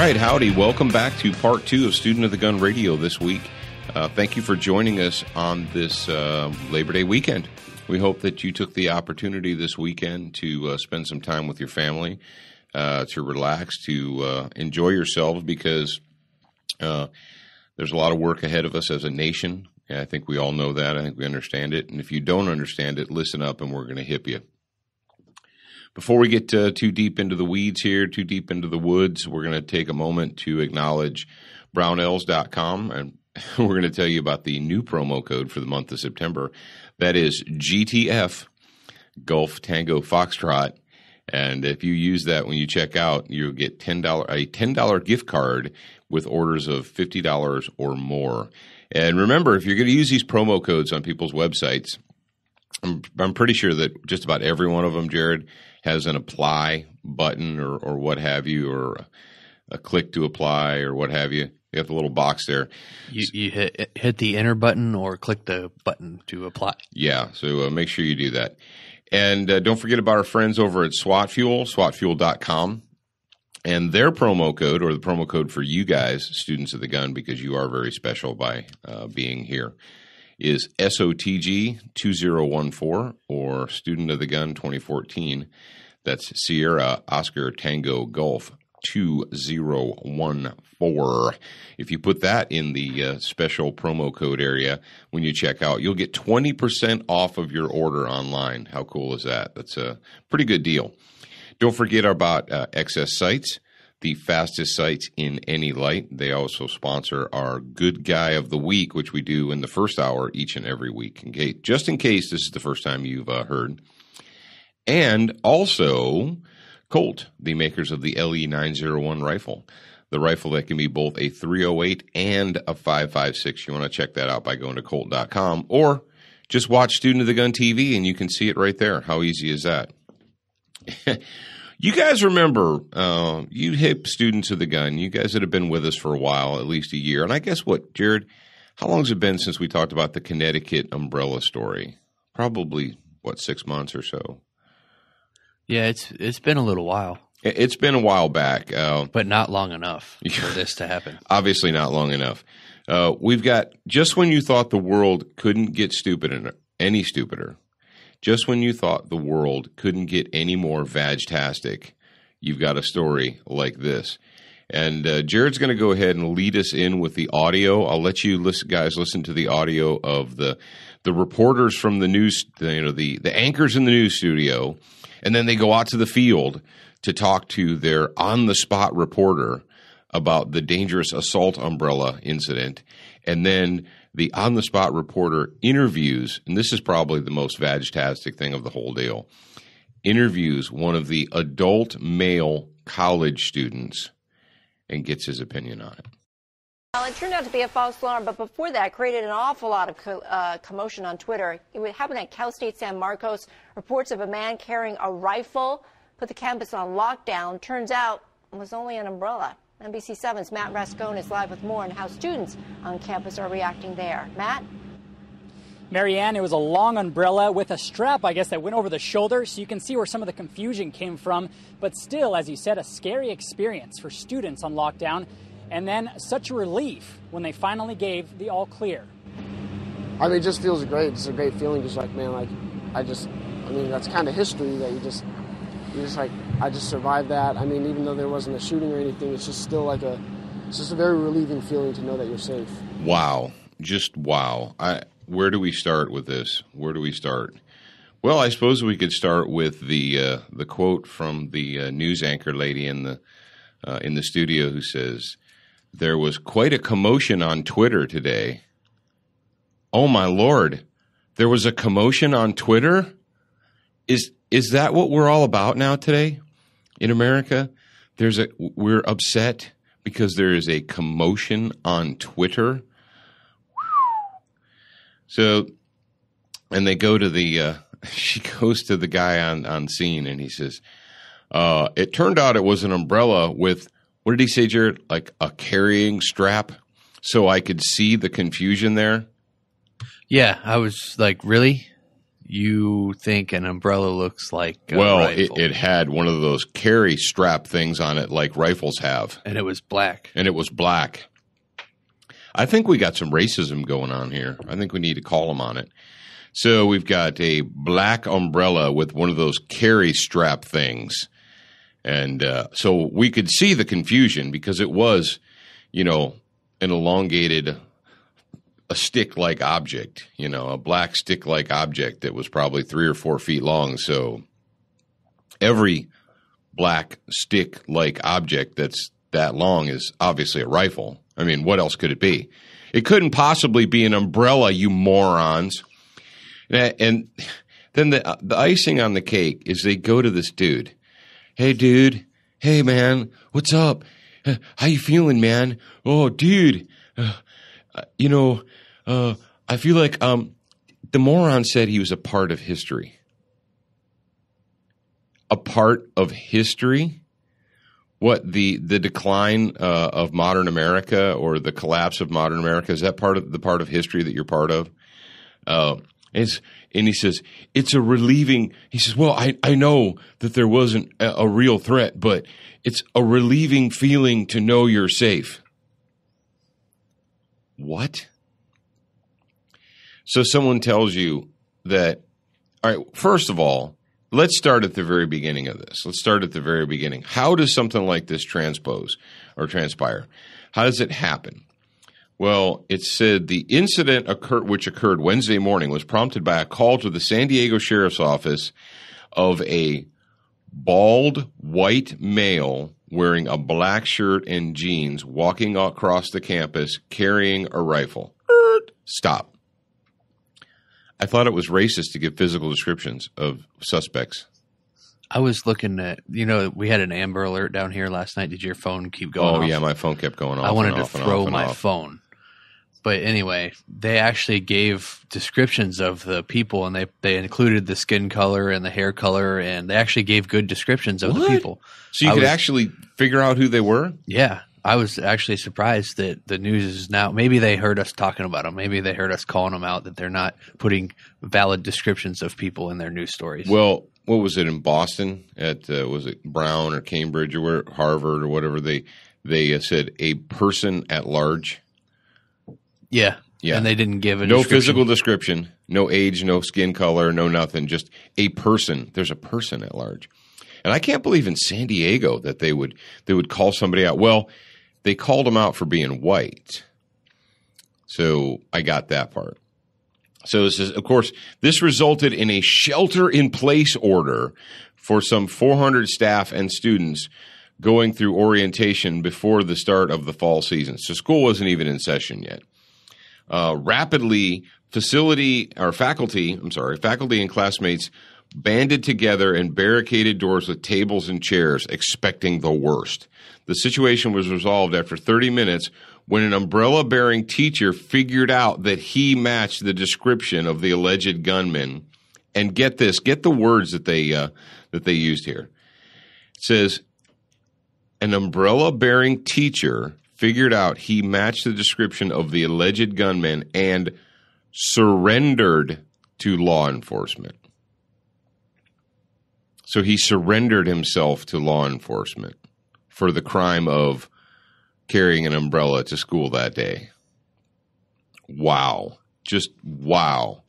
right, howdy. Welcome back to part 2 of Student of the Gun Radio this week. Thank you for joining us on this Labor Day weekend. We hope that you took the opportunity this weekend to spend some time with your family, to relax, to enjoy yourselves, because there's a lot of work ahead of us as a nation. I think we all know that. I think we understand it. And if you don't understand it, listen up and we're going to hip you. Before we get too deep into the weeds here, too deep into the woods, we're going to take a moment to acknowledge brownells.com, and we're going to tell you about the new promo code for the month of September. That is GTF, Golf Tango Foxtrot. And if you use that when you check out, you'll get a $10 gift card with orders of $50 or more. And remember, if you're going to use these promo codes on people's websites, I'm pretty sure that just about every one of them, Jared, has an apply button or what have you, or a click to apply or what have you. You got the little box there. You hit the enter button or click the button to apply. Yeah, so make sure you do that. And don't forget about our friends over at SWAT Fuel, SWATfuel.com. And their promo code, or the promo code for you guys, students of the gun, because you are very special by being here, is SOTG2014, or Student of the Gun 2014. That's Sierra Oscar Tango Golf 2014. If you put that in the special promo code area when you check out, you'll get 20% off of your order online. How cool is that? That's a pretty good deal. Don't forget about XS Sights, the fastest sights in any light. They also sponsor our Good Guy of the Week, which we do in the first hour each and every week, just in case this is the first time you've heard. And also Colt, the makers of the LE901 rifle, the rifle that can be both a .308 and a .556. You want to check that out by going to Colt.com, or just watch Student of the Gun TV and you can see it right there. How easy is that? You guys remember, you hip students of the gun, you guys that have been with us for a while, at least a year. And I guess what, Jared, how long has it been since we talked about the Connecticut umbrella story? Probably, 6 months or so? Yeah, it's been a little while. It's been a while back. But not long enough for this to happen. Obviously not long enough. We've got, just when you thought the world couldn't get any stupider, just when you thought the world couldn't get any more vag-tastic, you've got a story like this. And Jared's going to go ahead and lead us in with the audio. I'll let you guys listen to the audio of the reporters from the news, the anchors in the news studio, and then they go out to the field to talk to their on-the-spot reporter about the dangerous assault umbrella incident. And then the on-the-spot reporter interviews, and this is probably the most vag-tastic thing of the whole deal, interviews one of the adult male college students and gets his opinion on it. Well, it turned out to be a false alarm, but before that, it created an awful lot of commotion on Twitter. It happened at Cal State San Marcos. Reports of a man carrying a rifle put the campus on lockdown. Turns out it was only an umbrella. NBC7's Matt Rascone is live with more on how students on campus are reacting there. Matt? Marianne, it was a long umbrella with a strap, I guess, that went over the shoulder, so you can see where some of the confusion came from. But still, as you said, a scary experience for students on lockdown. And then such a relief when they finally gave the all clear. I mean, it just feels great. It's a great feeling. Just like, man, that's kind of history that I just survived that. I mean, even though there wasn't a shooting or anything, it's just still it's just a very relieving feeling to know that you're safe. Wow. Just wow. Where do we start with this? Where do we start? Well, I suppose we could start with the quote from the news anchor lady in the studio who says, "There was quite a commotion on Twitter today." Oh my Lord, there was a commotion on Twitter? Is that what we're all about now today in America? We're upset because there is a commotion on Twitter. So, and they go to she goes to the guy on scene and he says, it turned out it was an umbrella with, what did he say, Jared? Like a carrying strap, so I could see the confusion there. Yeah, I was like, really? you think an umbrella looks like a Well, rifle. it had one of those carry strap things on it like rifles have. And it was black. And it was black. I think we got some racism going on here. I think we need to call them on it. So we've got a black umbrella with one of those carry strap things. And so we could see the confusion because it was, an elongated, a stick-like object, a black stick-like object that was probably 3 or 4 feet long. So every black stick-like object that's that long is obviously a rifle. I mean, what else could it be? It couldn't possibly be an umbrella, you morons. And then the icing on the cake is they go to this dude. Hey, dude. Hey, man. What's up? How you feeling, man? Oh, dude. I feel like the moron said he was a part of history. A part of history? What, the decline of modern America or the collapse of modern America, is that part of history that you're part of? And he says, it's a relieving, he says, well, I know that there wasn't a real threat, but it's a relieving feeling to know you're safe. What? So someone tells you that, all right, first of all, let's start at the very beginning of this. Let's start at the very beginning. How does something like this transpose or transpire? How does it happen? Well, it said the incident which occurred Wednesday morning was prompted by a call to the San Diego Sheriff's Office of a bald white male wearing a black shirt and jeans walking across the campus carrying a rifle. Stop. I thought it was racist to give physical descriptions of suspects. I was looking at, we had an Amber Alert down here last night. Did your phone keep going off? Oh, yeah, my phone kept going off. I wanted to off throw and my off. phone. But anyway, they actually gave descriptions of the people, and they included the skin color and the hair color, and they actually gave good descriptions of the people. So you could actually figure out who they were? Yeah. I was actually surprised that the news is now – maybe they heard us talking about them. Maybe they heard us calling them out, that they're not putting valid descriptions of people in their news stories. Well, what was it in Boston at was it Brown or Cambridge or where, Harvard or whatever? They said a person at large. Yeah. Yeah. And they didn't give a no description. Physical description, no age, no skin color, no nothing, just a person. There's a person at large. And I can't believe in San Diego that they would call somebody out. Well, they called him out for being white. So I got that part. So this is, of course, this resulted in a shelter-in-place order for some 400 staff and students going through orientation before the start of the fall season. So school wasn't even in session yet. Faculty and classmates banded together and barricaded doors with tables and chairs, expecting the worst. The situation was resolved after 30 minutes when an umbrella-bearing teacher figured out that he matched the description of the alleged gunman. And get this, get the words that they used here. It says, an umbrella-bearing teacher figured out he matched the description of the alleged gunman and surrendered to law enforcement. So he surrendered himself to law enforcement for the crime of carrying an umbrella to school that day. Wow. Just wow.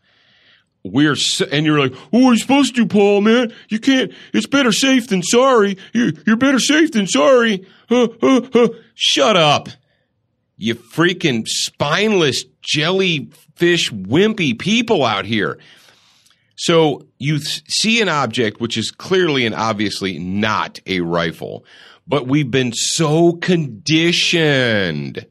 And you're like, oh, what are you supposed to do, Paul, man? You can't. It's better safe than sorry. You're better safe than sorry. Shut up. You freaking spineless jellyfish wimpy people out here. So you see an object which is clearly and obviously not a rifle, but we've been so conditioned.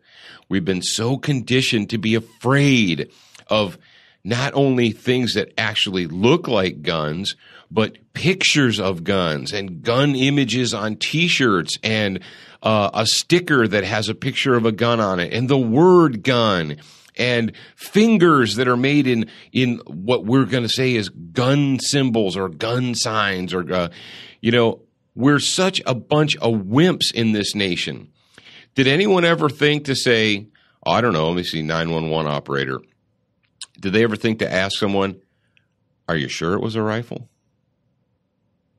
We've been so conditioned to be afraid of not only things that actually look like guns, but pictures of guns and gun images on T-shirts and a sticker that has a picture of a gun on it and the word gun. And fingers that are made in what we're going to say is gun symbols or gun signs or, we're such a bunch of wimps in this nation. Did anyone ever think to say, I don't know, let me see, 911 operator. Did they ever think to ask someone, Are you sure it was a rifle?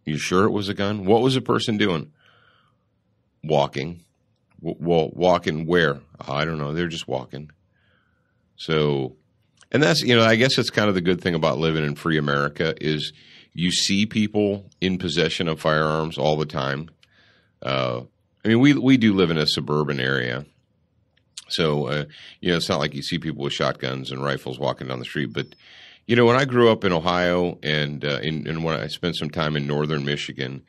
You sure it was a gun? What was the person doing? Walking. Well, walking where? I don't know. They're just walking. So, and that's, I guess that's kind of the good thing about living in free America is you see people in possession of firearms all the time. We do live in a suburban area. So, it's not like you see people with shotguns and rifles walking down the street. But, when I grew up in Ohio and when I spent some time in northern Michigan,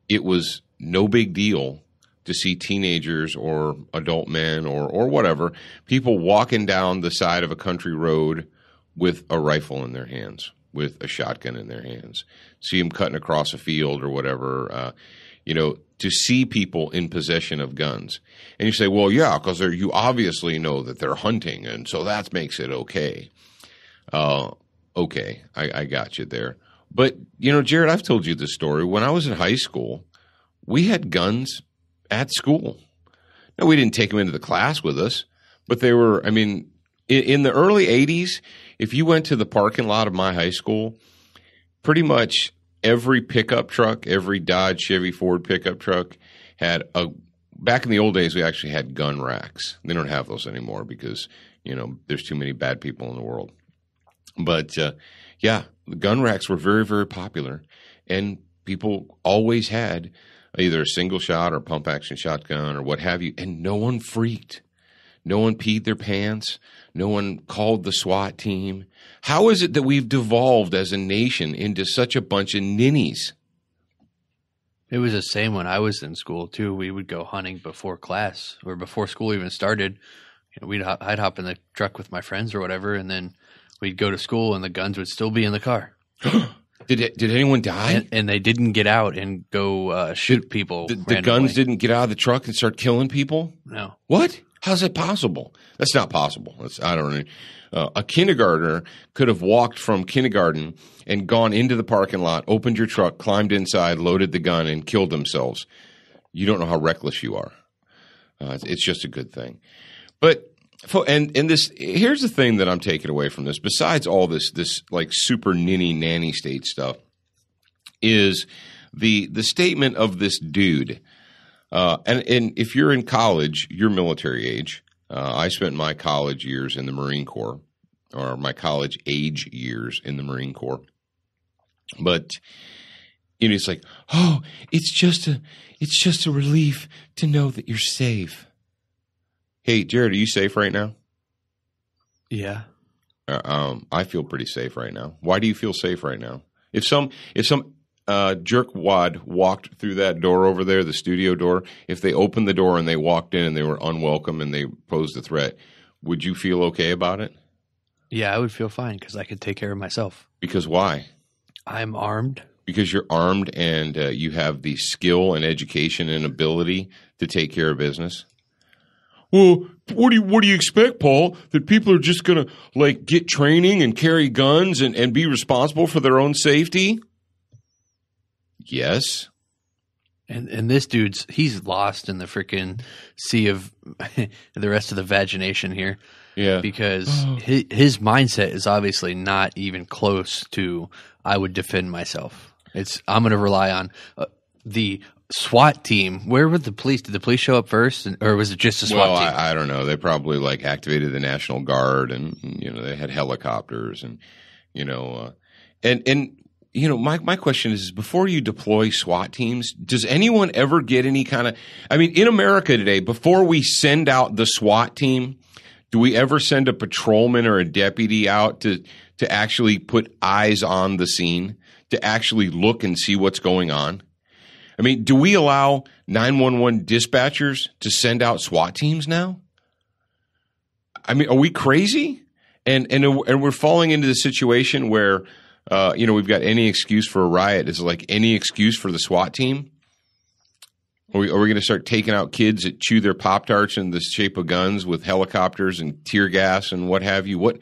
it was no big deal to see teenagers or adult men or whatever, people walking down the side of a country road with a rifle in their hands, with a shotgun in their hands. See them cutting across a field or whatever, to see people in possession of guns. And you say, well, yeah, because you obviously know that they're hunting, and so that makes it okay. Okay, I got you there. But, Jared, I've told you this story. When I was in high school, we had guns at school. Now, we didn't take them into the class with us, but they were, in the early 80s, if you went to the parking lot of my high school, pretty much every pickup truck, every Dodge, Chevy, Ford pickup truck had back in the old days, we actually had gun racks. They don't have those anymore because, there's too many bad people in the world. But, the gun racks were very, very popular, and people always had either a single shot or pump action shotgun or what have you, and no one freaked. No one peed their pants. No one called the SWAT team. How is it that we've devolved as a nation into such a bunch of ninnies? It was the same when I was in school, too. We would go hunting before class or before school even started. I'd hop in the truck with my friends or whatever, and then we'd go to school, and the guns would still be in the car. Did anyone die? And they didn't get out and go shoot people. The guns didn't get out of the truck and start killing people? No. What? How's that possible? That's not possible. I don't know. A kindergartner could have walked from kindergarten and gone into the parking lot, opened your truck, climbed inside, loaded the gun, and killed themselves. You don't know how reckless you are. It's just a good thing. But here's the thing that I'm taking away from this, besides all this like super nanny state stuff, is the statement of this dude. And if you're in college, you're military age. I spent my college years in the Marine Corps, or my college age years in the Marine Corps. But it's like, oh, it's just a relief to know that you're safe. Hey, Jared, are you safe right now? Yeah. I feel pretty safe right now. Why do you feel safe right now? If some jerkwad walked through that door over there, the studio door, if they opened the door and they walked in and they were unwelcome and they posed a threat, would you feel okay about it? Yeah, I would feel fine because I could take care of myself. Because why? I'm armed. Because you're armed and you have the skill and education and ability to take care of business? Well, what do you expect, Paul? That people are just going to get training and carry guns and be responsible for their own safety? Yes. And this he's lost in the freaking sea of the rest of the vagination here. Yeah. Because his mindset is obviously not even close to I would defend myself. I'm going to rely on the SWAT team. Where were the police? Did the police show up first, or was it just a SWAT team? I don't know. They probably activated the National Guard, and they had helicopters, and my question is, before you deploy SWAT teams, does anyone ever get any kind of? In America today, before we send out the SWAT team, do we ever send a patrolman or a deputy out to actually put eyes on the scene, to actually look and see what's going on? Do we allow 911 dispatchers to send out SWAT teams now? Are we crazy? And we're falling into the situation where, we've got any excuse for a riot is like any excuse for the SWAT team. Are we going to start taking out kids that chew their Pop-Tarts in the shape of guns with helicopters and tear gas and what have you?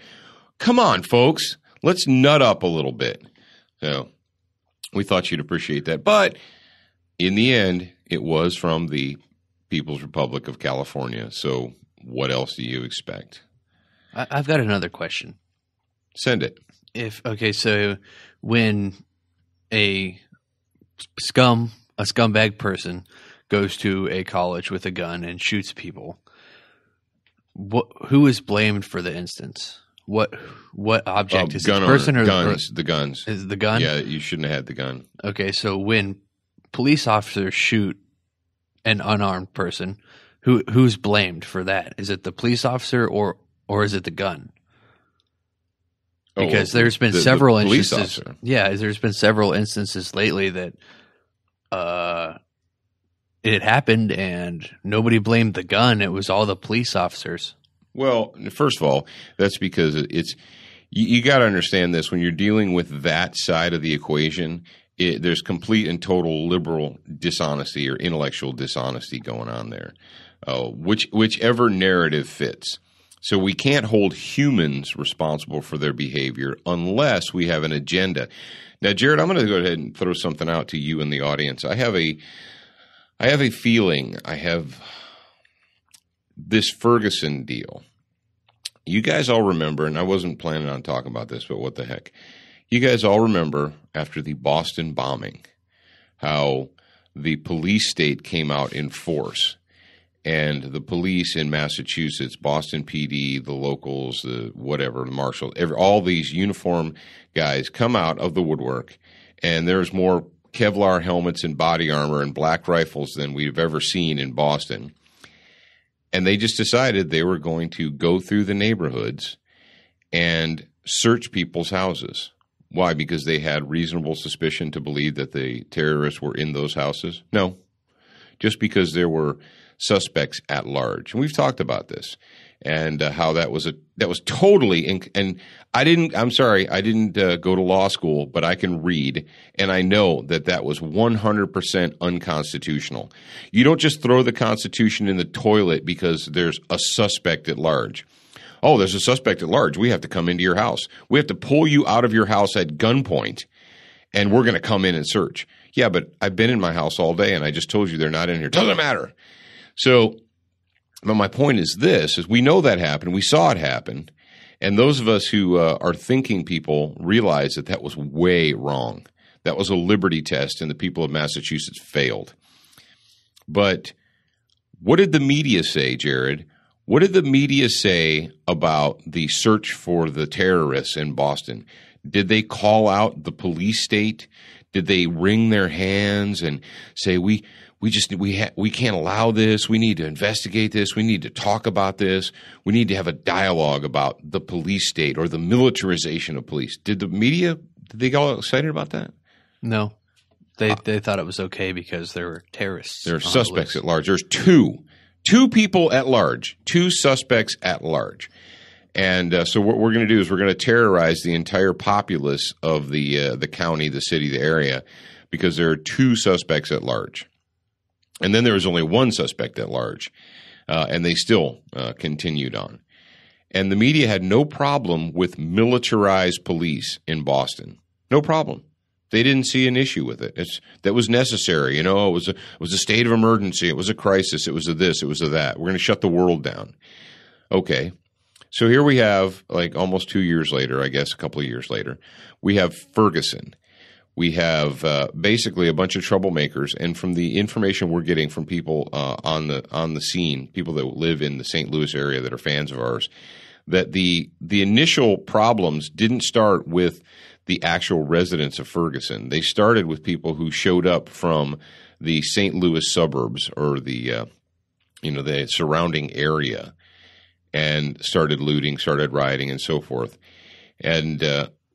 Come on, folks. Let's nut up a little bit. So we thought you'd appreciate that. But in the end, it was from the People's Republic of California. So what else do you expect? I've got another question. Send it. So when a scumbag person goes to a college with a gun and shoots people, who is blamed for the instance? What object is this person or guns? The guns. Is the gun? Yeah, you shouldn't have had the gun. Okay, so when police officers shoot an unarmed person, who's blamed for that? Is it the police officer or is it the gun? Because there's been several instances. Officer. Yeah, there's been several instances lately that it happened and nobody blamed the gun. It was all the police officers. Well, first of all, that's because it's you got to understand this. When you're dealing with that side of the equation, there's complete and total liberal dishonesty or intellectual dishonesty going on there, whichever narrative fits. So we can't hold humans responsible for their behavior unless we have an agenda. Now, Jared, I'm going to go ahead and throw something out to you in the audience. I have a feeling I have this Ferguson deal. You guys all remember, and I wasn't planning on talking about this, but what the heck. You guys all remember after the Boston bombing, how the police state came out in force. And the police in Massachusetts, Boston PD, the locals, the whatever, the marshal, all these uniform guys come out of the woodwork, and there's more Kevlar helmets and body armor and black rifles than we've ever seen in Boston. And they just decided they were going to go through the neighborhoods and search people's houses. Why? Because they had reasonable suspicion to believe that the terrorists were in those houses? No. Just because there were suspects at large. And we've talked about this and how that was totally and I didn't go to law school, but I can read and I know that was 100% unconstitutional. You don't just throw the Constitution in the toilet because there's a suspect at large. Oh, there's a suspect at large. We have to come into your house. We have to pull you out of your house at gunpoint and we're going to come in and search. Yeah, but I've been in my house all day and I just told you they're not in here. Doesn't matter. So, but my point is this, is we know that happened. We saw it happen. And those of us who are thinking people realize that was way wrong. That was a liberty test and the people of Massachusetts failed. But what did the media say, Jared? What did the media say about the search for the terrorists in Boston? Did they call out the police state? Did they wring their hands and say, we can't allow this. We need to investigate this. We need to talk about this. We need to have a dialogue about the police state or the militarization of police. Did the media, did they get all excited about that? No. They thought it was okay because there were terrorists. There are suspects at large. There's two people at large, two suspects at large. And so what we're going to do is we're going to terrorize the entire populace of the county, the city, the area, because there are two suspects at large. And then there was only one suspect at large, and they still continued on. And the media had no problem with militarized police in Boston. No problem. They didn't see an issue with it. That was necessary. You know, it was a state of emergency. It was a crisis. It was a this. It was a that. We're going to shut the world down. Okay. So here we have, like almost 2 years later, I guess a couple of years later, we have Ferguson. We have basically a bunch of troublemakers, and from the information we're getting from people on the scene, people that live in the St. Louis area that are fans of ours, that the initial problems didn't start with the actual residents of Ferguson. They started with people who showed up from the St. Louis suburbs or the surrounding area, and started looting, started rioting, and so forth. And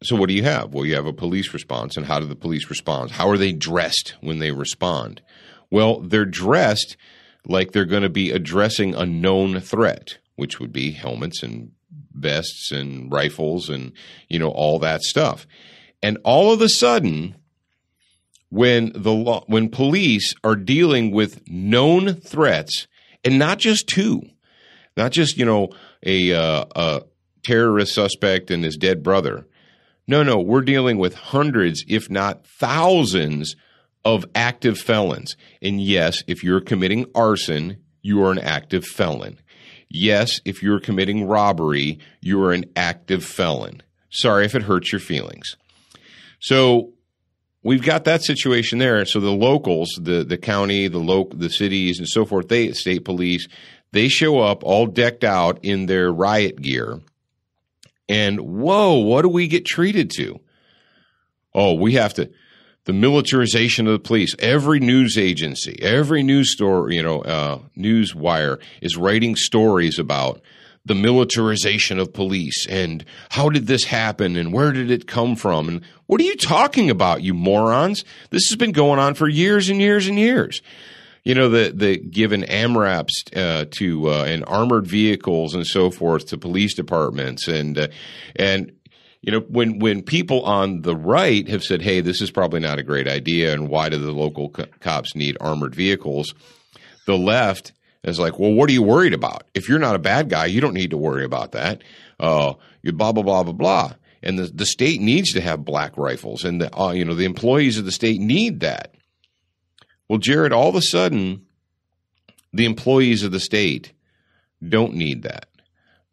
so what do you have? Well, you have a police response. And how do the police respond? How are they dressed when they respond? Well, they're dressed like they're going to be addressing a known threat, which would be helmets and vests and rifles and, all that stuff. And all of a sudden, when police are dealing with known threats, and not just two, not just, a terrorist suspect and his dead brother. No, we're dealing with hundreds, if not thousands, of active felons. And yes, if you're committing arson, you are an active felon. Yes, if you're committing robbery, you are an active felon. Sorry if it hurts your feelings. So we've got that situation there. So the locals, the county, the cities, and so forth, state police, they show up all decked out in their riot gear. And whoa, what do we get treated to? Oh, we have to. The militarization of the police. Every news agency, every news story, news wire is writing stories about the militarization of police and how did this happen and where did it come from? And what are you talking about, you morons? This has been going on for years and years and years. The given AMRAPs to and armored vehicles and so forth to police departments and when people on the right have said, hey, this is probably not a great idea, and why do the local cops need armored vehicles? The left is like, well, what are you worried about? If you're not a bad guy, you don't need to worry about that. You blah, blah, blah, blah, blah. And the state needs to have black rifles, and the employees of the state need that. Well, Jared, all of a sudden, the employees of the state don't need that.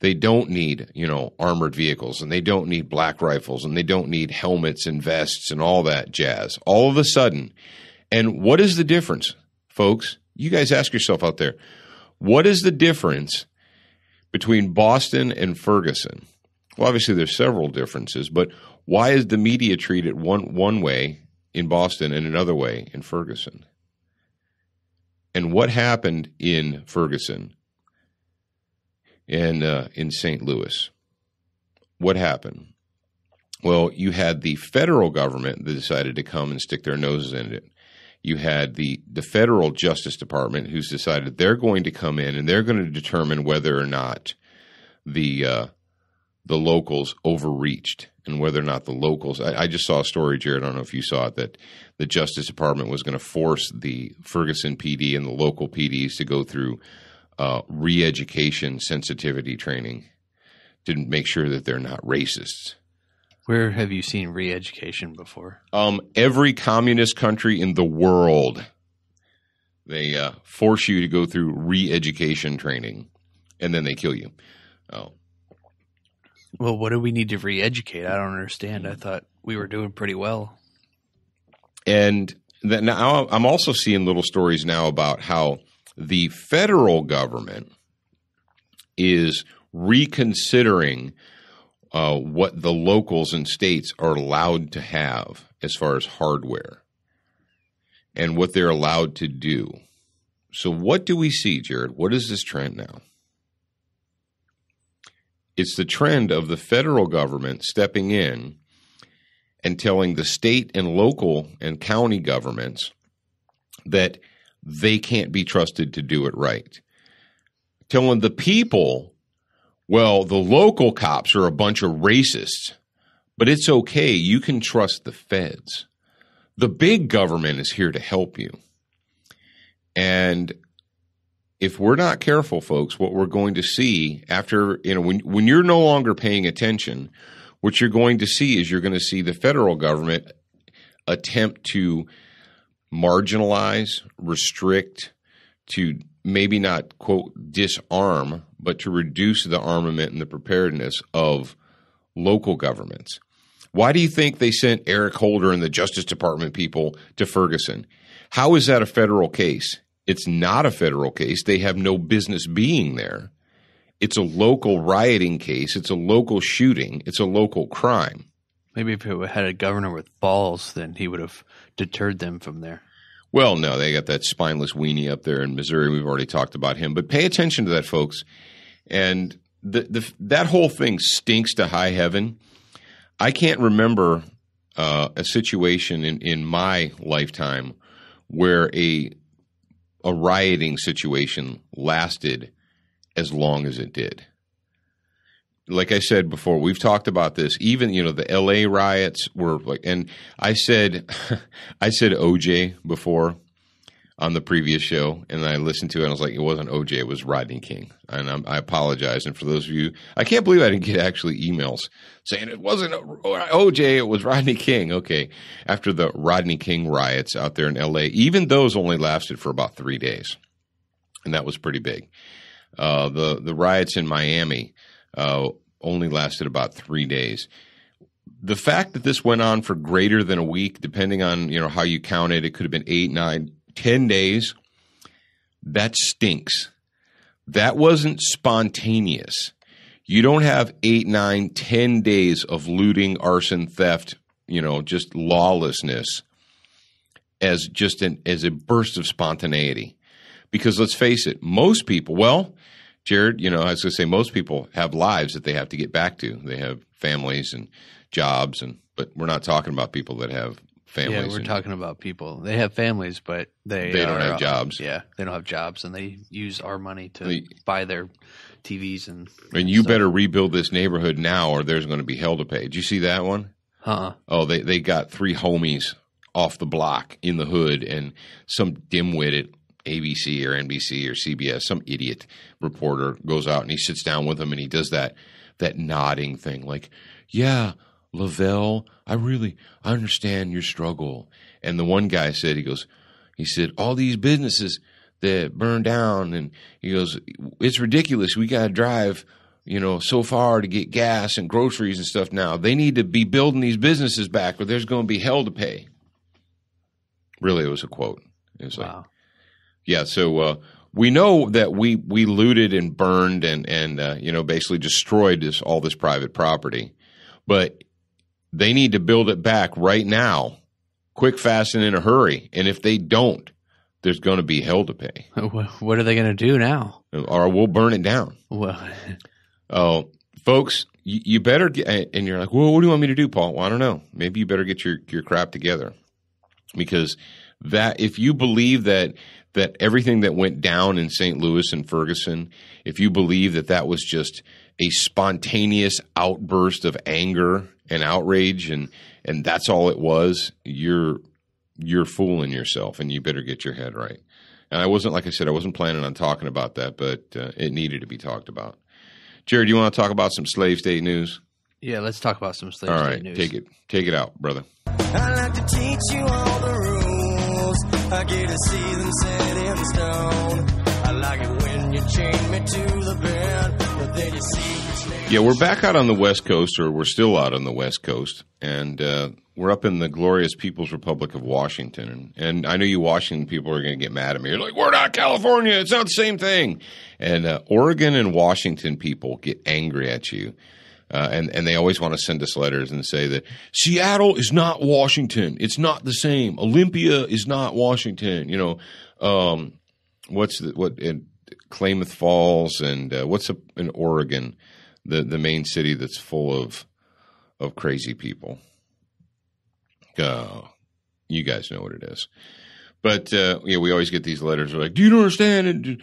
They don't need, armored vehicles, and they don't need black rifles, and they don't need helmets and vests and all that jazz. All of a sudden. And what is the difference, folks? You guys ask yourself out there, what is the difference between Boston and Ferguson? Well, obviously there's several differences, but why is the media treated one way in Boston and another way in Ferguson? And what happened in Ferguson? And in St. Louis. What happened? Well, you had the federal government that decided to come and stick their noses in it. You had the federal Justice Department who's decided they're going to come in and they're going to determine whether or not the locals overreached and whether or not the locals. I just saw a story, Jared, I don't know if you saw it, that the Justice Department was going to force the Ferguson PD and the local PDs to go through re-education sensitivity training to make sure that they're not racists. Where have you seen re-education before? Every communist country in the world, they force you to go through re-education training, and then they kill you. Oh. Well, what do we need to re-educate? I don't understand. I thought we were doing pretty well. And now I'm also seeing little stories now about how the federal government is reconsidering what the locals and states are allowed to have as far as hardware and what they're allowed to do. So what do we see, Jared? What is this trend now? It's the trend of the federal government stepping in and telling the state and local and county governments that they can't be trusted to do it right. Telling the people, well, the local cops are a bunch of racists, but it's okay. You can trust the feds. The big government is here to help you. And if we're not careful, folks, what we're going to see after, when you're no longer paying attention, what you're going to see is you're going to see the federal government attempt to marginalize, restrict, to maybe not, quote, disarm, but to reduce the armament and the preparedness of local governments. Why do you think they sent Eric Holder and the Justice Department people to Ferguson? How is that a federal case? It's not a federal case. They have no business being there. It's a local rioting case. It's a local shooting. It's a local crime. Maybe if it had a governor with balls, then he would have deterred them from there. Well, no, they got that spineless weenie up there in Missouri. We've already talked about him. But pay attention to that, folks. And that whole thing stinks to high heaven. I can't remember a situation in my lifetime where a rioting situation lasted as long as it did. Like I said before, we've talked about this. Even, the LA riots were like, and I said OJ before on the previous show, and I listened to it and I was like, it wasn't OJ, it was Rodney King. And I apologize. And for those of you, I can't believe I didn't get actually emails saying it wasn't OJ, it was Rodney King. Okay. After the Rodney King riots out there in LA, even those only lasted for about 3 days. And that was pretty big. The riots in Miami only lasted about 3 days. the fact that this went on for greater than a week, depending on, how you count it, it could have been 8, 9, 10 days. That stinks. That wasn't spontaneous. You don't have 8, 9, 10 days of looting, arson, theft, just lawlessness as as a burst of spontaneity. Because let's face it, most people, Jared, I was going to say most people have lives that they have to get back to. They have families and jobs, but we're not talking about people that have families. Yeah, we're talking about people. They have families, but they don't have jobs. Yeah, they don't have jobs, and they use our money to buy their TVs and you stuff. Better rebuild this neighborhood now, or there's going to be hell to pay. Did you see that one? Oh, they got 3 homies off the block in the hood, and some dimwit at ABC or NBC or CBS, some idiot reporter goes out and he sits down with them and he does that nodding thing, like, yeah, Lavelle, I understand your struggle. And the one guy said, he said, all these businesses that burn down, and he goes, it's ridiculous. We got to drive, so far to get gas and groceries and stuff now. They need to be building these businesses back or there's going to be hell to pay. Really, it was a quote. It was wow. Yeah, so we know that we looted and burned and basically destroyed all this private property. But they need to build it back right now, quick, fast, and in a hurry. And if they don't, there's going to be hell to pay. What are they going to do now? Or we'll burn it down. Well, folks, you better get – and you're like, well, what do you want me to do, Paul? Well, I don't know. Maybe you better get your crap together. Because if you believe that everything that went down in St. Louis and Ferguson, if you believe that was just a spontaneous outburst of anger and outrage and that's all it was, you're fooling yourself, and you better get your head right. And I wasn't planning on talking about that, but it needed to be talked about. Jared, you want to talk about some slave state news? Yeah, let's talk about some slave state news. All right, take it out, brother. I like to teach you all the rules. I get to see them set in stone. I like it when you chain me to the bed, but then you see. Yeah, we're back out on the West Coast, or we're still out on the West Coast, and we're up in the glorious People's Republic of Washington. And I know you Washington people are going to get mad at me. You're like, we're not California. It's not the same thing. And Oregon and Washington people get angry at you. And they always want to send us letters and say that Seattle is not Washington. It's not the same. Olympia is not Washington. Klamath Falls and what's in Oregon, the main city that's full of crazy people. You guys know what it is. But we always get these letters. We're like, do you don't understand? And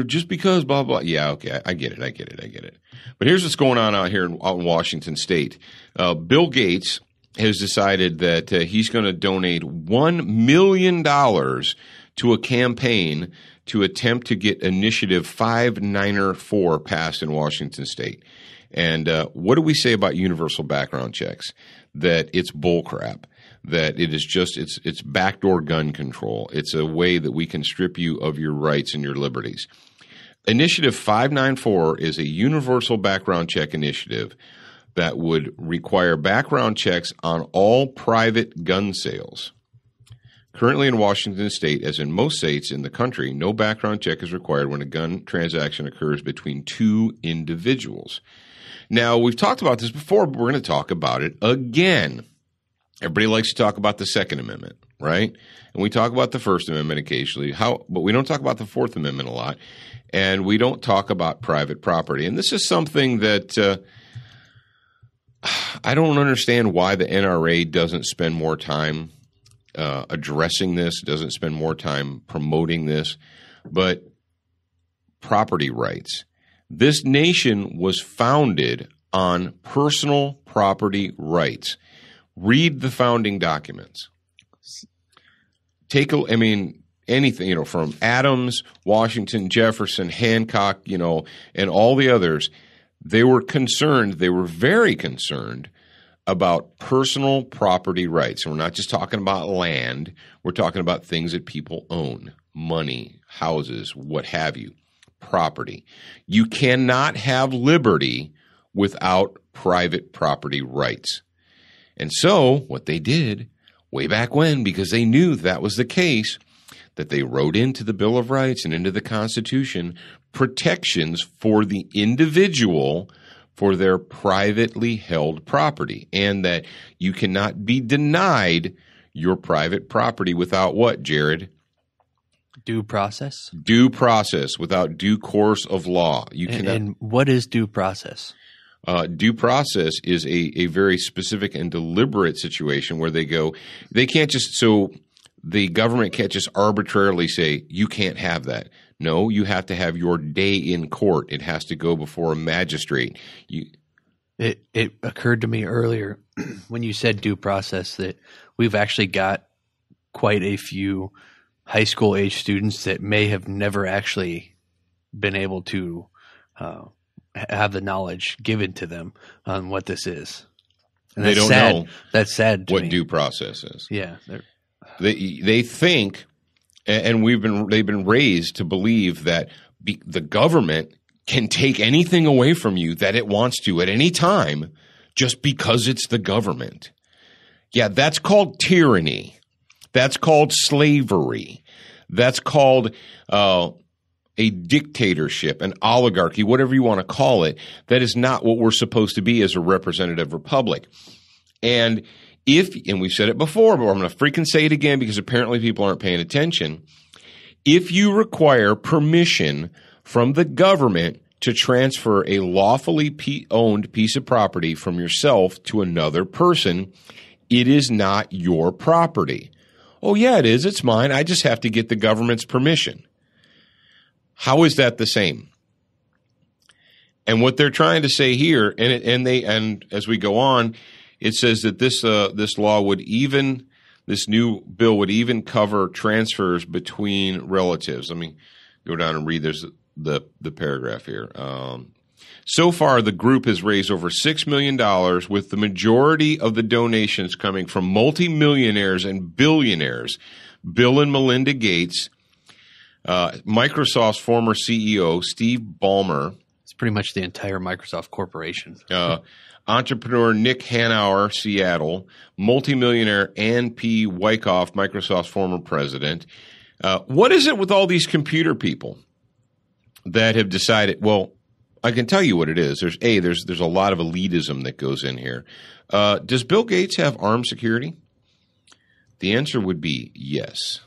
just because blah blah. Yeah, okay, I get it. But here's what's going on out here in Washington State. Bill Gates has decided that he's going to donate $1 million to a campaign to attempt to get Initiative 594 passed in Washington State. And what do we say about universal background checks? That it's bullcrap. That it is just it's backdoor gun control. It's a way that we can strip you of your rights and your liberties. Initiative 594 is a universal background check initiative that would require background checks on all private gun sales. Currently in Washington State, as in most states in the country, no background check is required when a gun transaction occurs between 2 individuals. Now, we've talked about this before, but we're going to talk about it again. Everybody likes to talk about the Second Amendment, right? And we talk about the First Amendment occasionally, but we don't talk about the Fourth Amendment a lot, and we don't talk about private property. And this is something that I don't understand why the NRA doesn't spend more time addressing this, doesn't spend more time promoting this, but property rights. This nation was founded on personal property rights. Read the founding documents. Anything, from Adams, Washington, Jefferson, Hancock, and all the others, they were very concerned about personal property rights. And we're not just talking about land. We're talking about things that people own, money, houses, what have you, property. You cannot have liberty without private property rights. And so what they did way back when, because they knew that was the case, that they wrote into the Bill of Rights and into the Constitution protections for the individual for their privately held property, and that you cannot be denied your private property without what, Jared? Due process? Due process, without due course of law. You cannot. And what is due process? Due process is a very specific and deliberate situation where they can't just, so the government can't just arbitrarily say, you can't have that. No, you have to have your day in court. It has to go before a magistrate. It occurred to me earlier when you said due process that we've actually got quite a few high school age students that may have never actually been able to have the knowledge given to them on what this is. And they don't know. That's sad to what me. Due process is. Yeah. They think, and they've been raised to believe that the government can take anything away from you that it wants to at any time just because it's the government. Yeah, that's called tyranny. That's called slavery. That's called a dictatorship, an oligarchy, whatever you want to call it. That is not what we're supposed to be as a representative republic. And we've said it before, but I'm going to freaking say it again because apparently people aren't paying attention. If you require permission from the government to transfer a lawfully owned piece of property from yourself to another person, it is not your property. Oh, yeah, it is. It's mine. I just have to get the government's permission. How is that the same? And what they're trying to say here, and as we go on, it says that this new bill would even cover transfers between relatives. Let me go down and read. There's the paragraph here. So far, the group has raised over $6 million, with the majority of the donations coming from multimillionaires and billionaires. Bill and Melinda Gates, Microsoft's former CEO, Steve Ballmer. It's pretty much the entire Microsoft corporation. Entrepreneur Nick Hanauer, Seattle. Multimillionaire Ann P. Wyckoff, Microsoft's former president. What is it with all these computer people that have decided, well, I can tell you what it is. There's a lot of elitism that goes in here. Does Bill Gates have armed security? The answer would be yes.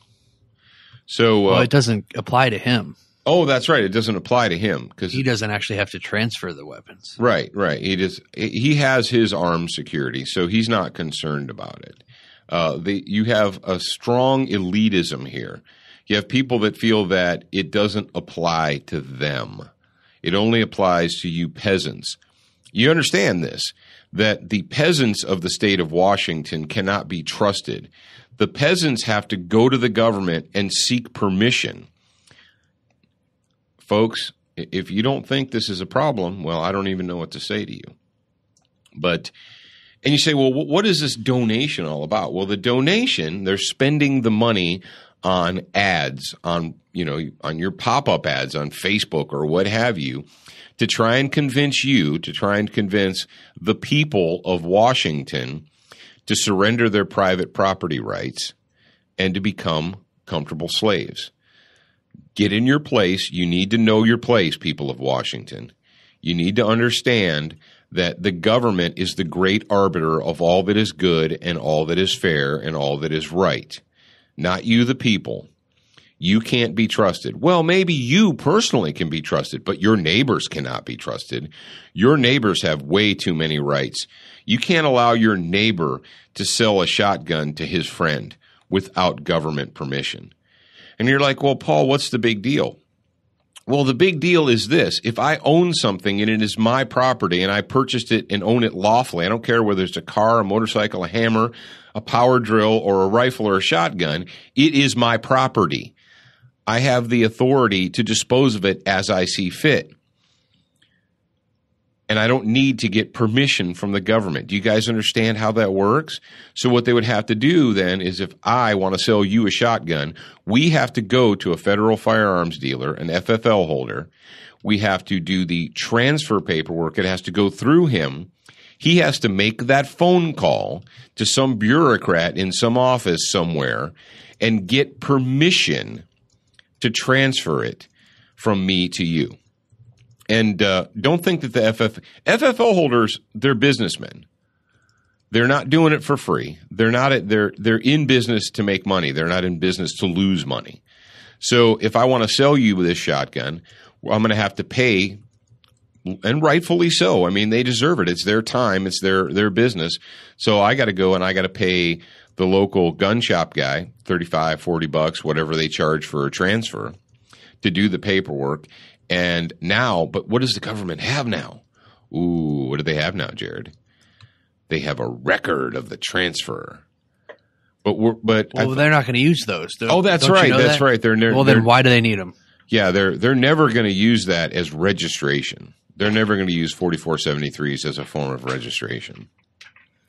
So it doesn't apply to him. Oh, that's right. It doesn't apply to him because he doesn't actually have to transfer the weapons. Right. He has his armed security, so he's not concerned about it. You have a strong elitism here. You have people that feel that it doesn't apply to them. It only applies to you peasants. You understand this, that the peasants of the state of Washington cannot be trusted. The peasants have to go to the government and seek permission. Folks, if you don't think this is a problem, well, I don't even know what to say to you. And you say, well, what is this donation all about? Well, the donation, they're spending the money on ads, on your pop-up ads on Facebook or what have you, to try and convince the people of Washington to surrender their private property rights and to become comfortable slaves. Get in your place. You need to know your place, people of Washington. You need to understand that the government is the great arbiter of all that is good and all that is fair and all that is right. Not you, the people. You can't be trusted. Well, maybe you personally can be trusted, but your neighbors cannot be trusted. Your neighbors have way too many rights. You can't allow your neighbor to sell a shotgun to his friend without government permission. And you're like, well, Paul, what's the big deal? Well, the big deal is this. If I own something and it is my property and I purchased it and own it lawfully, I don't care whether it's a car, a motorcycle, a hammer, a power drill, or a rifle or a shotgun, it is my property. I have the authority to dispose of it as I see fit. And I don't need to get permission from the government. Do you guys understand how that works? So what they would have to do then is if I want to sell you a shotgun, we have to go to a federal firearms dealer, an FFL holder. We have to do the transfer paperwork. It has to go through him. he has to make that phone call to some bureaucrat in some office somewhere and get permission to transfer it from me to you. And don't think that the FFO holders, they're businessmen. They're not doing it for free. They're in business to make money. They're not in business to lose money. So if I want to sell you this shotgun, I'm going to have to pay, and rightfully so. I mean, they deserve it. It's their time. It's their business. So I got to go and I got to pay the local gun shop guy $35, $40, whatever they charge for a transfer, to do the paperwork. And now, but what does the government have now? Ooh, what do they have now, Jared? They have a record of the transfer. But they're not going to use those. That's right. That's right. Then why do they need them? Yeah, they're never going to use that as registration. They're never going to use 4473s as a form of registration.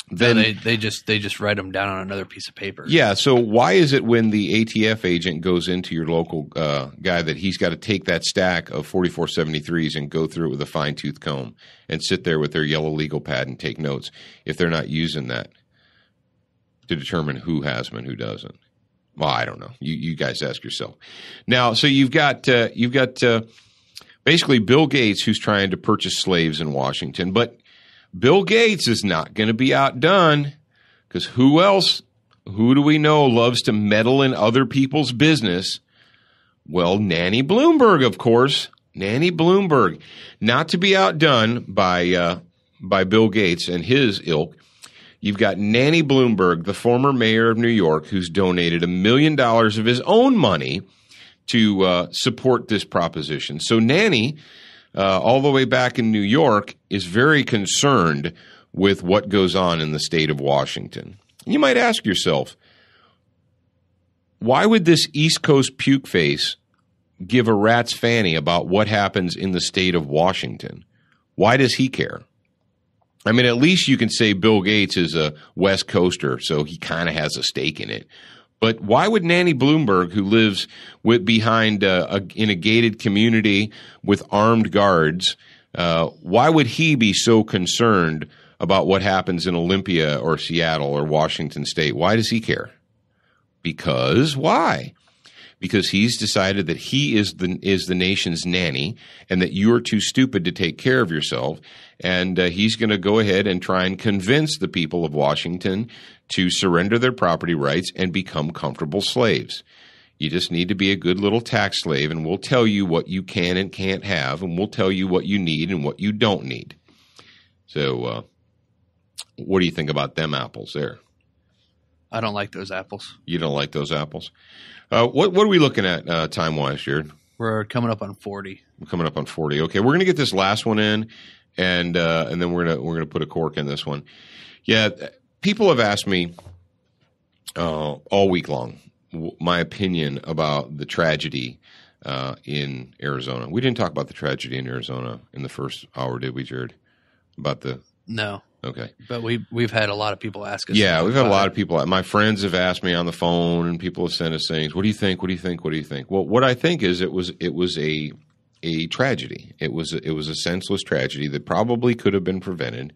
Then they just write them down on another piece of paper. Yeah. So why is it when the ATF agent goes into your local guy that he's got to take that stack of 4473s and go through it with a fine tooth comb and sit there with their yellow legal pad and take notes if they're not using that to determine who has them and who doesn't? Well, I don't know. You guys ask yourself. Now, so you've got basically Bill Gates, who's trying to purchase slaves in Washington, but Bill Gates is not going to be outdone, because who do we know loves to meddle in other people's business? Well, Nanny Bloomberg, of course. Nanny Bloomberg. Not to be outdone by Bill Gates and his ilk. You've got Nanny Bloomberg, the former mayor of New York, who's donated $1 million of his own money to support this proposition. So Nanny, all the way back in New York, is very concerned with what goes on in the state of Washington. You might ask yourself, why would this East Coast puke face give a rat's fanny about what happens in the state of Washington? Why does he care? I mean, at least you can say Bill Gates is a West Coaster, so he kind of has a stake in it. But why would Nanny Bloomberg, who lives behind in a gated community with armed guards, why would he be so concerned about what happens in Olympia or Seattle or Washington State? Why does he care? Why? Because he's decided that he is the nation's nanny and that you're too stupid to take care of yourself. And he's going to go ahead and try and convince the people of Washington to surrender their property rights and become comfortable slaves. You just need to be a good little tax slave, and we'll tell you what you can and can't have, and we'll tell you what you need and what you don't need. So what do you think about them apples there? I don't like those apples. You don't like those apples? What are we looking at time-wise, Jared? We're coming up on 40. We're coming up on 40. Okay, we're going to get this last one in, and then we're gonna put a cork in this one. Yeah, people have asked me all week long my opinion about the tragedy in Arizona. We didn't talk about the tragedy in Arizona in the first hour, did we, Jared? No. Okay. But we've had a lot of people ask us. Yeah, we've had a lot of people. My friends have asked me on the phone, and people have sent us things. What do you think? What do you think? What do you think? Well, what I think is it was a tragedy. It was a senseless tragedy that probably could have been prevented.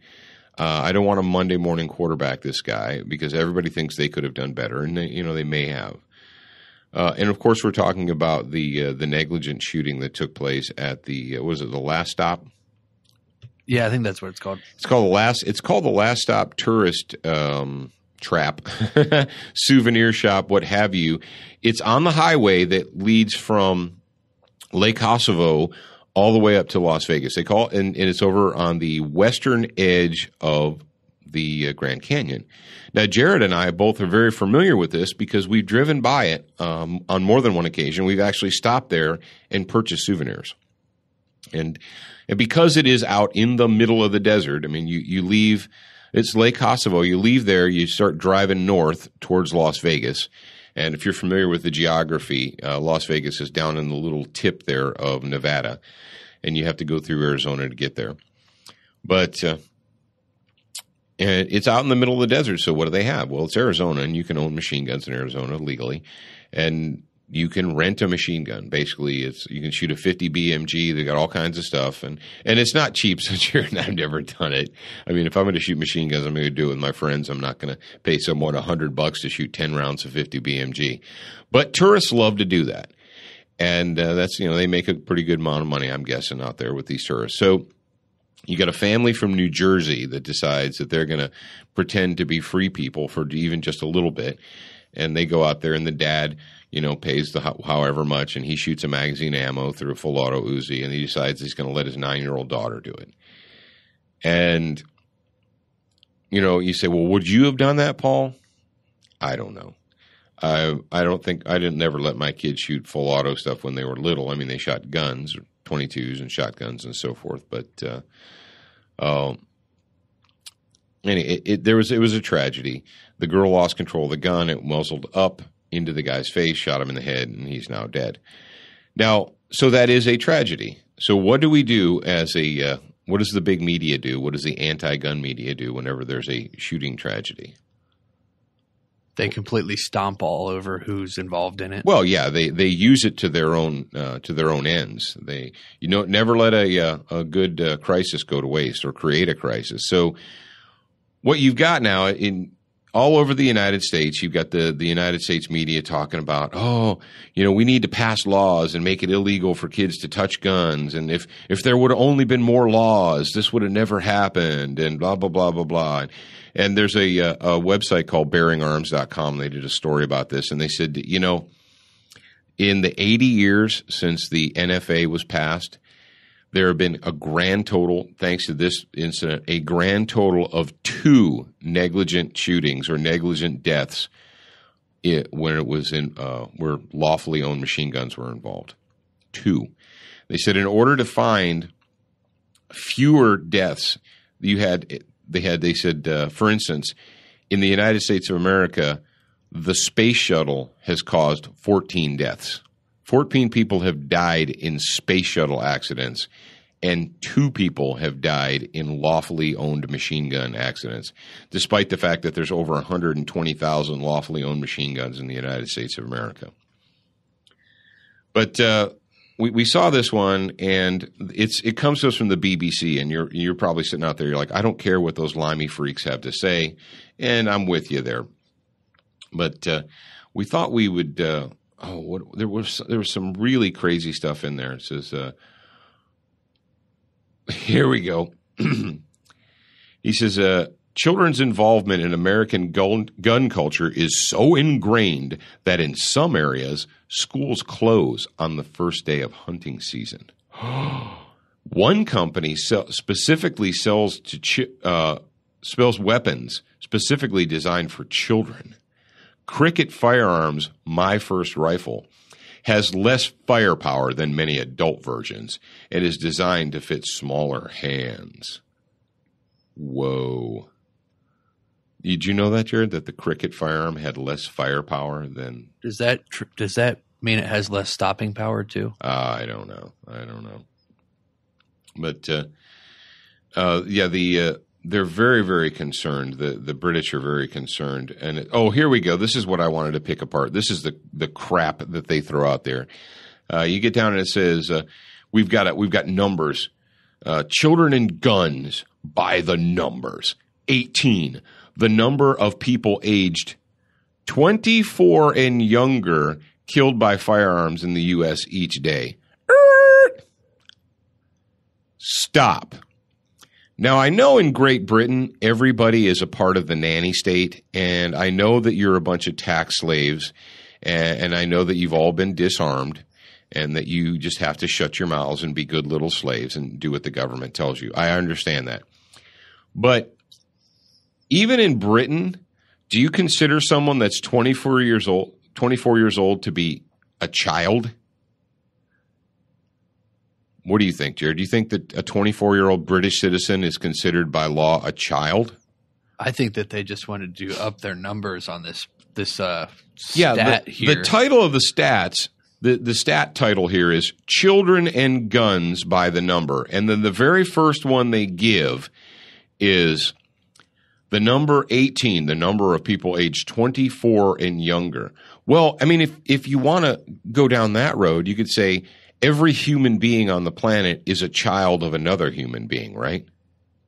I don't want to Monday morning quarterback this guy because everybody thinks they could have done better, and they may have. And of course, we're talking about the negligent shooting that took place at the Last Stop? Yeah, I think that's what it's called. It's called the Last Stop Tourist Trap, souvenir shop, what have you. It's on the highway that leads from Lake Kosovo all the way up to Las Vegas. They call it, and it's over on the western edge of the Grand Canyon. Now, Jared and I both are very familiar with this because we've driven by it on more than one occasion. We've actually stopped there and purchased souvenirs. And because it is out in the middle of the desert, I mean, you leave – it's Lake Kosovo. You leave there, you start driving north towards Las Vegas. And if you're familiar with the geography, Las Vegas is down in the little tip there of Nevada, and you have to go through Arizona to get there. But and it's out in the middle of the desert, so what do they have? Well, it's Arizona, and you can own machine guns in Arizona legally. And you can rent a machine gun. Basically, you can shoot a 50 BMG. They got all kinds of stuff, and it's not cheap. Since I've never done it. I mean, if I'm going to shoot machine guns, I'm going to do it with my friends. I'm not going to pay someone $100 to shoot 10 rounds of 50 BMG. But tourists love to do that, and that's they make a pretty good amount of money, I'm guessing, out there with these tourists. So you got a family from New Jersey that decides that they're going to pretend to be free people for even just a little bit, and they go out there, and the dad pays however much, and he shoots a magazine ammo through a full auto Uzi, and he decides he's going to let his 9-year-old daughter do it. And, you say, well, would you have done that, Paul? I don't know. I don't think – I didn't never let my kids shoot full auto stuff when they were little. I mean, they shot guns, 22s and shotguns and so forth. But anyway, it was a tragedy. The girl lost control of the gun. It muzzled up into the guy's face, shot him in the head, and he's now dead. Now, so that is a tragedy. So what do we do what does the big media do? What does the anti-gun media do whenever there's a shooting tragedy? They completely stomp all over who's involved in it. Well, yeah, they use it to their own ends. They never let a good crisis go to waste or create a crisis. So what you've got now in all over the United States, you've got the United States media talking about, we need to pass laws and make it illegal for kids to touch guns. And if there would have only been more laws, this would have never happened, and blah, blah, blah, blah, blah. And there's a website called bearingarms.com. They did a story about this, and they said, in the 80 years since the NFA was passed, there have been a grand total, thanks to this incident, a grand total of 2 negligent shootings or negligent deaths when it was where lawfully owned machine guns were involved. 2. They said in order to find fewer deaths, they said, for instance, in the United States of America, the space shuttle has caused 14 deaths. 14 people have died in space shuttle accidents, and 2 people have died in lawfully owned machine gun accidents, despite the fact that there's over 120,000 lawfully owned machine guns in the United States of America. But we saw this one, and it comes to us from the BBC, and you're probably sitting out there, you're like, I don't care what those limey freaks have to say, and I'm with you there. But we thought we would there was some really crazy stuff in there. It says, here we go. He says, children's involvement in American gun culture is so ingrained that in some areas, schools close on the first day of hunting season. One company specifically sells weapons specifically designed for children. Cricket Firearms, My First Rifle, has less firepower than many adult versions and is designed to fit smaller hands. Whoa. Did you know that, Jared, that the Cricket firearm had less firepower than... Does that mean it has less stopping power, too? I don't know. But, they're very, very concerned. The British are very concerned. And here we go. This is what I wanted to pick apart. This is the crap that they throw out there. You get down and it says, we've got numbers. Children and guns by the numbers. 18. The number of people aged 24 and younger killed by firearms in the U.S. each day. Stop. Now, I know in Great Britain, everybody is a part of the nanny state, and I know that you're a bunch of tax slaves, and I know that you've all been disarmed, and that you just have to shut your mouths and be good little slaves and do what the government tells you. I understand that. But even in Britain, do you consider someone that's 24 years old to be a child? What do you think, Jared? Do you think that a 24-year-old British citizen is considered by law a child? I think that they just wanted to up their numbers on this stat The here. title of the stats, the stat title here is Children and Guns by the Number. And then the very first one they give is The number 18, the number of people aged 24 and younger. Well, I mean, if you want to go down that road, you could say every human being on the planet is a child of another human being, right?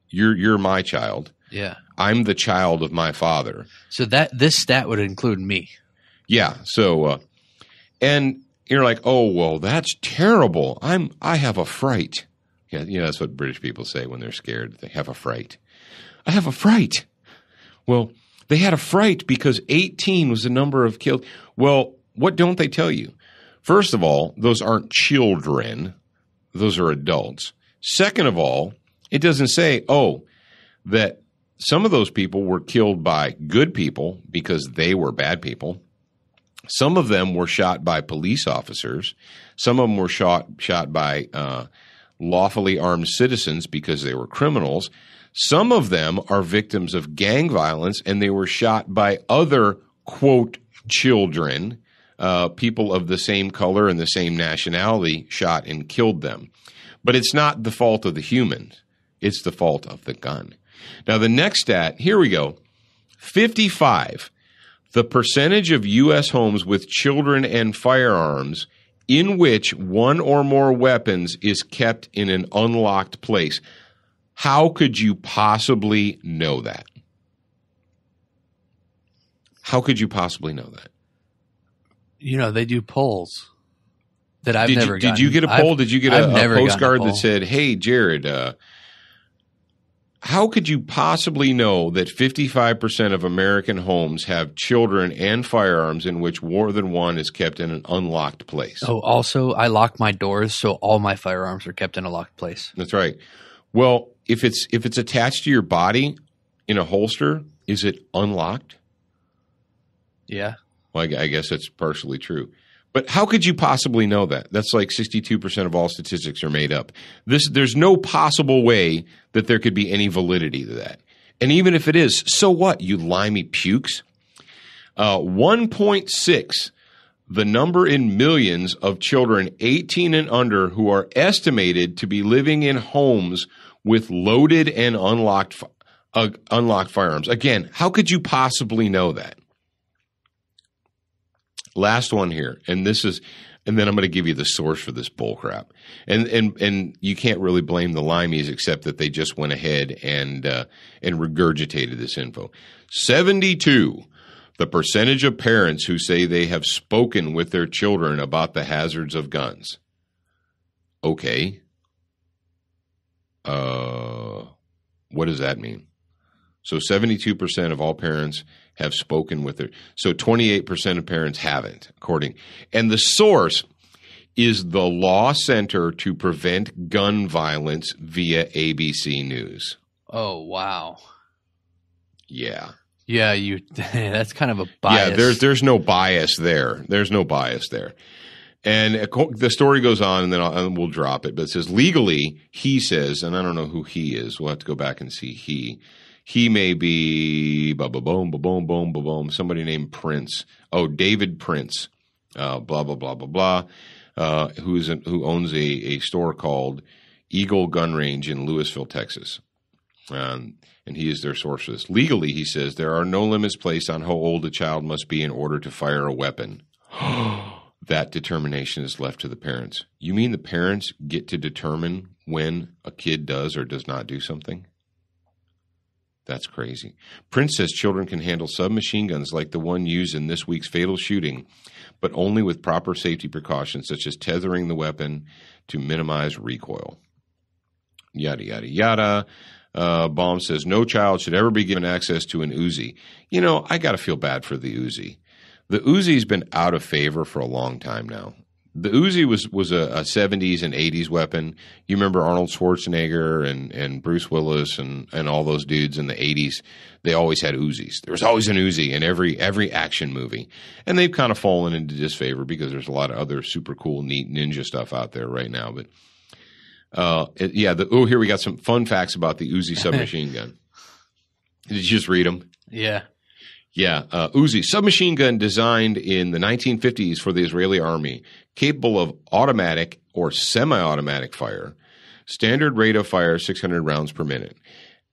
You're my child. Yeah. I'm the child of my father. So this stat would include me. Yeah. So, and you're like, oh, well, that's terrible. I have a fright. Yeah, that's what British people say when they're scared. They have a fright. I have a fright. Well, they had a fright because 18 was the number of killed. Well, what don't they tell you? First of all, those aren't children. Those are adults. Second of all, it doesn't say, that some of those people were killed by good people because they were bad people. Some of them were shot by police officers. Some of them were shot by lawfully armed citizens because they were criminals. Some of them are victims of gang violence, and they were shot by other, quote, children, people of the same color and the same nationality shot and killed them. But it's not the fault of the humans. It's the fault of the gun. Now, the next stat, here we go, 55. The percentage of U.S. homes with children and firearms in which one or more weapons is kept in an unlocked place. How could you possibly know that? How could you possibly know that? You know, they do polls that I've never gotten. Did you get a poll? Did you get a postcard that said, hey, Jared, how could you possibly know that 55% of American homes have children and firearms in which more than one is kept in an unlocked place? Oh, also, I lock my doors, so all my firearms are kept in a locked place. That's right. Well, if it's attached to your body in a holster, is it unlocked? Yeah. Well, I guess that's partially true. But how could you possibly know that? That's like 62% of all statistics are made up. There's no possible way that there could be any validity to that. And even if it is, so what, you limey pukes? 1.6, the number in millions of children 18 and under who are estimated to be living in homes with loaded and unlocked firearms. Again, how could you possibly know that? Last one here, and then I'm going to give you the source for this bull crap. And you can't really blame the limeys except that they just went ahead and regurgitated this info. 72, the percentage of parents who say they have spoken with their children about the hazards of guns. Okay. What does that mean? So 72% of all parents have spoken with their, so 28% of parents haven't, and the source is the Law Center to Prevent Gun Violence via ABC News. Oh, wow. Yeah. Yeah, that's kind of a bias. Yeah, there's no bias there. There's no bias there. And the story goes on, and then we'll drop it. But it says, legally, he says, and I don't know who he is. We'll have to go back and see He may be somebody named Prince. Oh, David Prince. Blah blah blah blah blah. Who owns a store called Eagle Gun Range in Lewisville, Texas. And he is their source for this. Legally, he says there are no limits placed on how old a child must be in order to fire a weapon. That determination is left to the parents. You mean the parents get to determine when a kid does or does not do something? That's crazy. Prince says children can handle submachine guns like the one used in this week's fatal shooting, but only with proper safety precautions such as tethering the weapon to minimize recoil. Yada, yada, yada. Baum says no child should ever be given access to an Uzi. You know, I got to feel bad for the Uzi. The Uzi's been out of favor for a long time now. The Uzi was a 70s and 80s weapon. You remember Arnold Schwarzenegger and Bruce Willis and all those dudes in the 80s. They always had Uzis. There was always an Uzi in every action movie. And they've kind of fallen into disfavor because there's a lot of other super cool, neat ninja stuff out there right now. But here we got some fun facts about the Uzi submachine gun. Did you just read them? Yeah. Yeah, Uzi, submachine gun designed in the 1950s for the Israeli army, capable of automatic or semi-automatic fire. Standard rate of fire, 600 rounds per minute.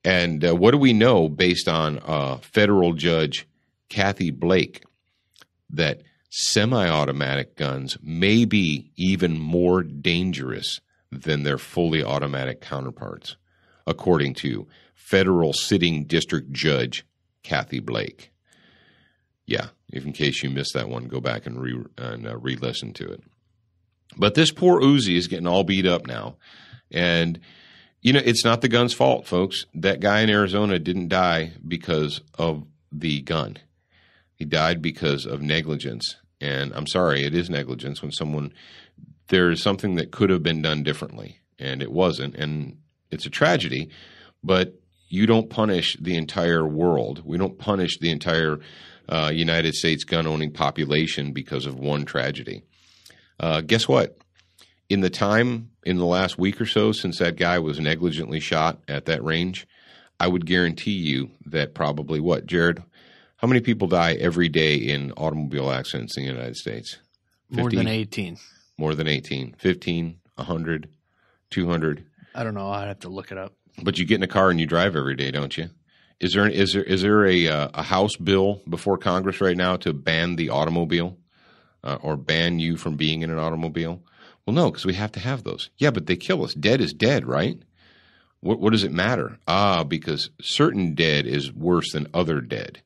And what do we know based on federal judge Kathy Blake? That semi-automatic guns may be even more dangerous than their fully automatic counterparts, according to federal sitting district judge Kathy Blake. Yeah, if in case you missed that one, go back and re-listen to it. But this poor Uzi is getting all beat up now. And, it's not the gun's fault, folks. That guy in Arizona didn't die because of the gun. He died because of negligence. And I'm sorry, it is negligence when there is something that could have been done differently, and it wasn't. And it's a tragedy, but you don't punish the entire world. We don't punish the entire United States gun-owning population because of one tragedy. Guess what? In the last week or so since that guy was negligently shot at that range, I would guarantee you that probably Jared? How many people die every day in automobile accidents in the United States? 15? More than 18. More than 18. 15, 100, 200. I don't know. I'd have to look it up. But you get in a car and you drive every day, don't you? Is there a House bill before Congress right now to ban the automobile or ban you from being in an automobile? Well, no, because we have to have those. Yeah, but they kill us. Dead is dead, right? What does it matter? Because certain dead is worse than other dead.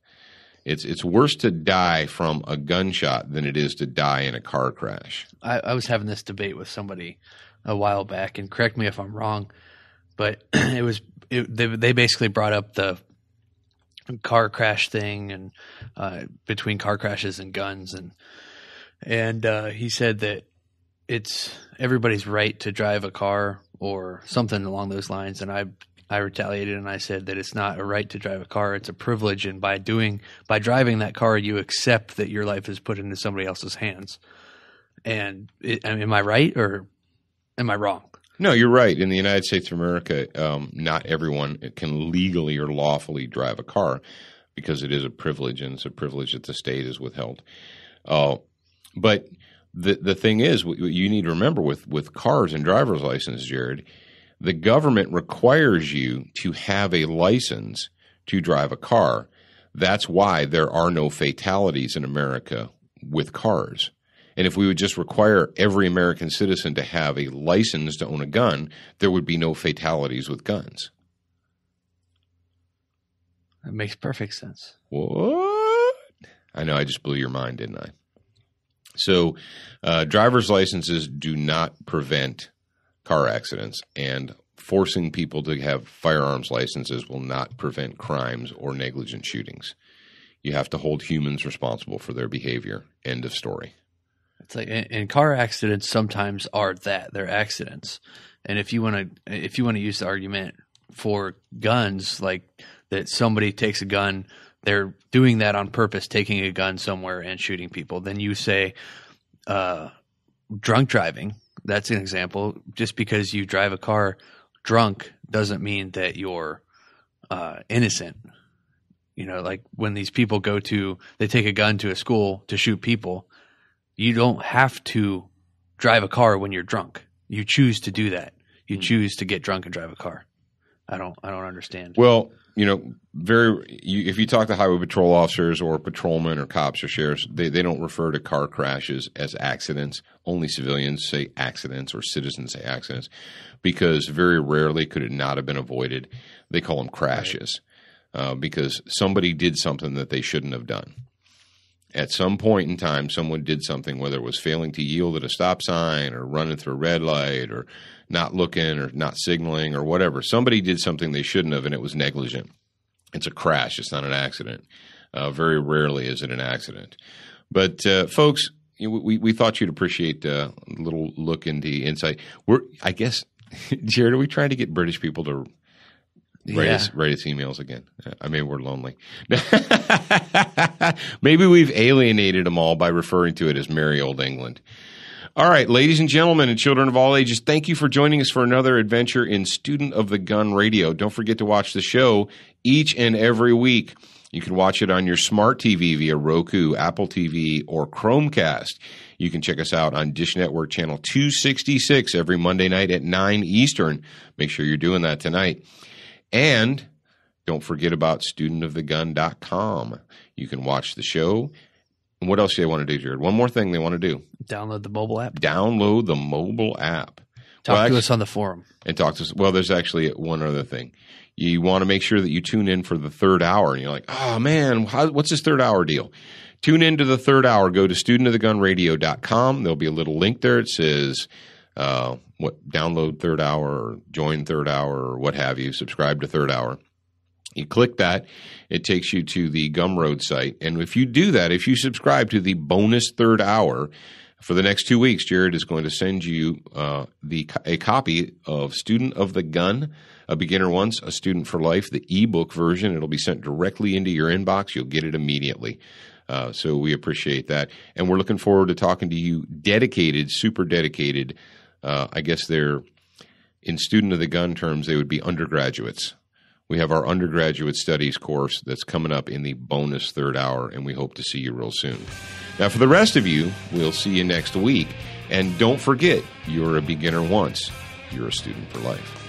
It's worse to die from a gunshot than it is to die in a car crash. I was having this debate with somebody a while back, and correct me if I'm wrong, but they basically brought up the car crash thing and between car crashes and guns, and he said that it's everybody's right to drive a car or something along those lines, and I retaliated and I said that it's not a right to drive a car, it's a privilege, and by driving that car you accept that your life is put into somebody else's hands. And am I right or am I wrong? No, you're right. In the United States of America, not everyone can legally or lawfully drive a car because it is a privilege, and it's a privilege that the state has withheld. But the thing is, what you need to remember with cars and driver's license, Jared, the government requires you to have a license to drive a car. That's why there are no fatalities in America with cars. And if we would just require every American citizen to have a license to own a gun, there would be no fatalities with guns. That makes perfect sense. What? I know, I just blew your mind, didn't I? So driver's licenses do not prevent car accidents, and forcing people to have firearms licenses will not prevent crimes or negligent shootings. You have to hold humans responsible for their behavior. End of story. It's like, and car accidents sometimes are that they're accidents. And if you want to use the argument for guns, like that somebody takes a gun, they're doing that on purpose, taking a gun somewhere and shooting people, then you say drunk driving. That's an example. Just because you drive a car drunk doesn't mean that you're innocent. Like when these people they take a gun to a school to shoot people, you don't have to drive a car when you're drunk. You choose to do that. You choose to get drunk and drive a car. I don't understand. Well, if you talk to highway patrol officers or patrolmen or cops or sheriffs, they don't refer to car crashes as accidents. Only civilians say accidents or citizens say accidents because very rarely could it not have been avoided. They call them crashes because somebody did something that they shouldn't have done. At some point in time, someone did something, whether it was failing to yield at a stop sign or running through a red light or not looking or not signaling or whatever. Somebody did something they shouldn't have, and it was negligent. It's a crash. It's not an accident. Very rarely is it an accident. But, folks, we thought you'd appreciate a little look into the insight. I guess, Jared, are we trying to get British people to write us emails again? Maybe we're lonely. Maybe we've alienated them all by referring to it as merry old England. All right, ladies and gentlemen and children of all ages, thank you for joining us for another adventure in Student of the Gun Radio. Don't forget to watch the show each and every week. You can watch it on your smart TV via Roku, Apple TV, or Chromecast. You can check us out on Dish Network Channel 266 every Monday night at 9 Eastern. Make sure you're doing that tonight. And Don't forget about studentofthegun.com. You can watch the show. And what else do they want to do, Jared? One more thing they want to do. Download the mobile app. Download the mobile app. Talk to us on the forum. And talk to us. Well, there's actually one other thing. You want to make sure that you tune in for the third hour. And you're like, oh, man, what's this third hour deal? Tune into the third hour. Go to studentofthegunradio.com. There'll be a little link there. It says download third hour or join third hour or what have you. Subscribe to third hour. You click that. It takes you to the Gumroad site. And if you do that, if you subscribe to the bonus third hour, for the next 2 weeks, Jared is going to send you a copy of Student of the Gun, A Beginner Once, A Student for Life, the ebook version. It'll be sent directly into your inbox. You'll get it immediately. So we appreciate that. And we're looking forward to talking to you dedicated, super dedicated. I guess they're, in Student of the Gun terms, they would be undergraduates. We have our undergraduate studies course that's coming up in the bonus third hour, and we hope to see you real soon. Now, for the rest of you, we'll see you next week. And don't forget, you're a beginner once, you're a student for life.